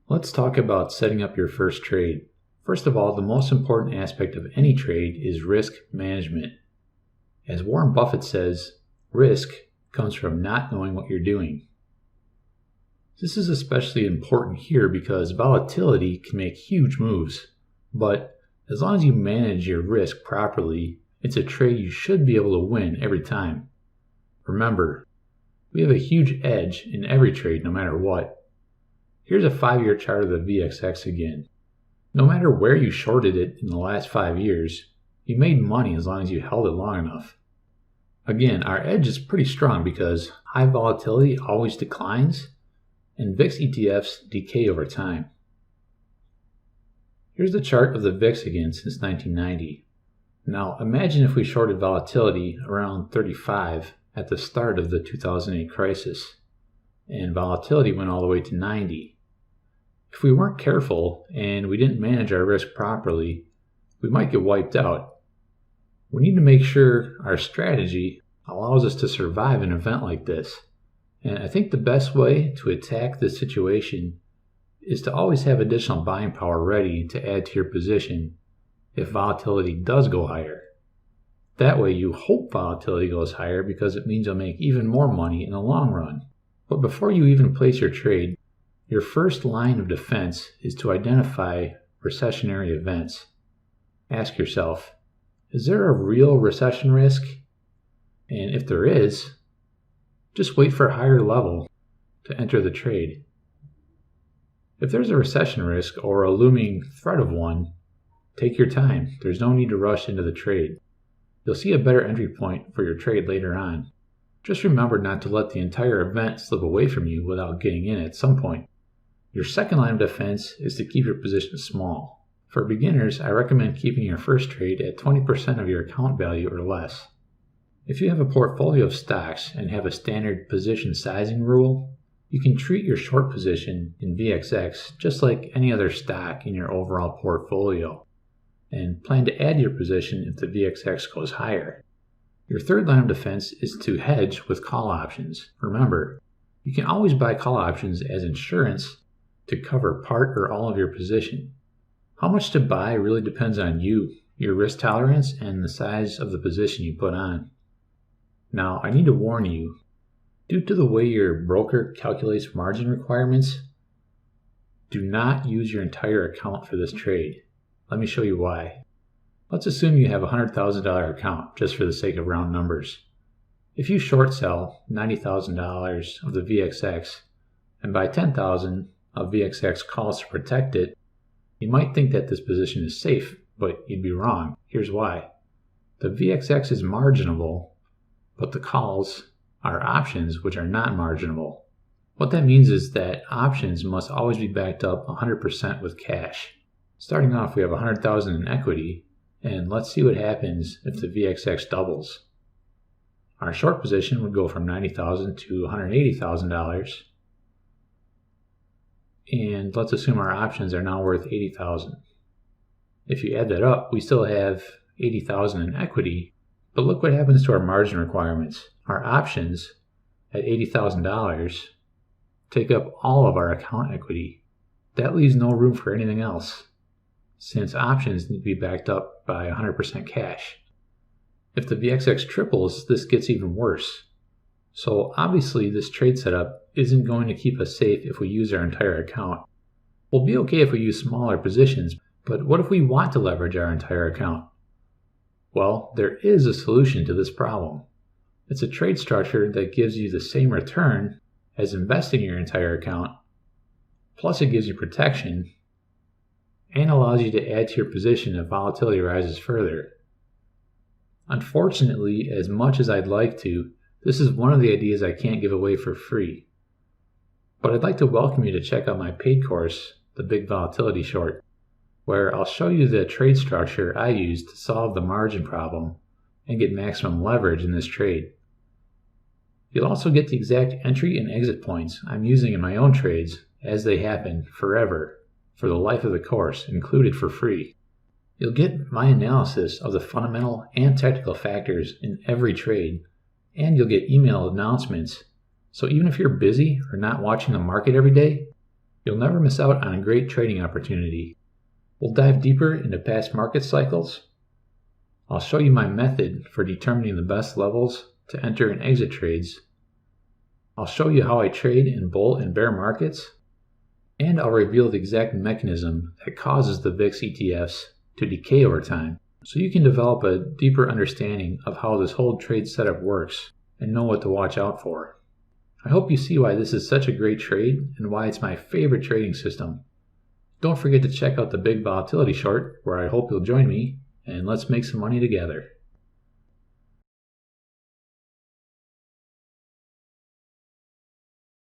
Let's talk about setting up your first trade. First of all, the most important aspect of any trade is risk management. As Warren Buffett says, risk comes from not knowing what you're doing. This is especially important here because volatility can make huge moves, but as long as you manage your risk properly, it's a trade you should be able to win every time. Remember, we have a huge edge in every trade no matter what. Here's a 5-year chart of the VXX again. No matter where you shorted it in the last 5 years, you made money as long as you held it long enough. Again, our edge is pretty strong because high volatility always declines and VIX ETFs decay over time. Here's the chart of the VIX again since 1990. Now imagine if we shorted volatility around 35 at the start of the 2008 crisis, and volatility went all the way to 90. If we weren't careful and we didn't manage our risk properly, we might get wiped out. We need to make sure our strategy allows us to survive an event like this. And I think the best way to attack this situation is to always have additional buying power ready to add to your position if volatility does go higher. That way you hope volatility goes higher because it means you'll make even more money in the long run. But before you even place your trade, your first line of defense is to identify recessionary events. Ask yourself, is there a real recession risk? And if there is, just wait for a higher level to enter the trade. If there's a recession risk or a looming threat of one, take your time. There's no need to rush into the trade. You'll see a better entry point for your trade later on. Just remember not to let the entire event slip away from you without getting in at some point. Your second line of defense is to keep your position small. For beginners, I recommend keeping your first trade at 20% of your account value or less. If you have a portfolio of stocks and have a standard position sizing rule, you can treat your short position in VXX just like any other stock in your overall portfolio, and plan to add your position if the VXX goes higher. Your third line of defense is to hedge with call options. Remember, you can always buy call options as insurance to cover part or all of your position. How much to buy really depends on you, your risk tolerance, and the size of the position you put on. Now, I need to warn you, due to the way your broker calculates margin requirements, do not use your entire account for this trade. Let me show you why. Let's assume you have a $100,000 account, just for the sake of round numbers. If you short sell $90,000 of the VXX and buy $10,000 of VXX calls to protect it, you might think that this position is safe, but you'd be wrong. Here's why. The VXX is marginable, but the calls are options which are not marginable. What that means is that options must always be backed up 100% with cash. Starting off, we have $100,000 in equity, and let's see what happens if the VXX doubles. Our short position would go from $90,000 to $180,000, and let's assume our options are now worth $80,000. If you add that up, we still have $80,000 in equity, but look what happens to our margin requirements. Our options at $80,000 take up all of our account equity. That leaves no room for anything else, since options need to be backed up by 100% cash. If the VXX triples, this gets even worse. So obviously this trade setup isn't going to keep us safe if we use our entire account. We'll be okay if we use smaller positions, but what if we want to leverage our entire account? Well, there is a solution to this problem. It's a trade structure that gives you the same return as investing in your entire account, plus it gives you protection and allows you to add to your position if volatility rises further. Unfortunately, as much as I'd like to, this is one of the ideas I can't give away for free. But I'd like to welcome you to check out my paid course, The Big Volatility Short, where I'll show you the trade structure I use to solve the margin problem and get maximum leverage in this trade. You'll also get the exact entry and exit points I'm using in my own trades as they happen forever for the life of the course, included for free. You'll get my analysis of the fundamental and technical factors in every trade, and you'll get email announcements. So even if you're busy or not watching the market every day, You'll never miss out on a great trading opportunity. We'll dive deeper into past market cycles. I'll show you my method for determining the best levels to enter and exit trades. I'll show you how I trade in bull and bear markets. And I'll reveal the exact mechanism that causes the VIX ETFs to decay over time, so you can develop a deeper understanding of how this whole trade setup works and know what to watch out for. I hope you see why this is such a great trade and why it's my favorite trading system. Don't forget to check out the big volatility short, where I hope you'll join me, and let's make some money together.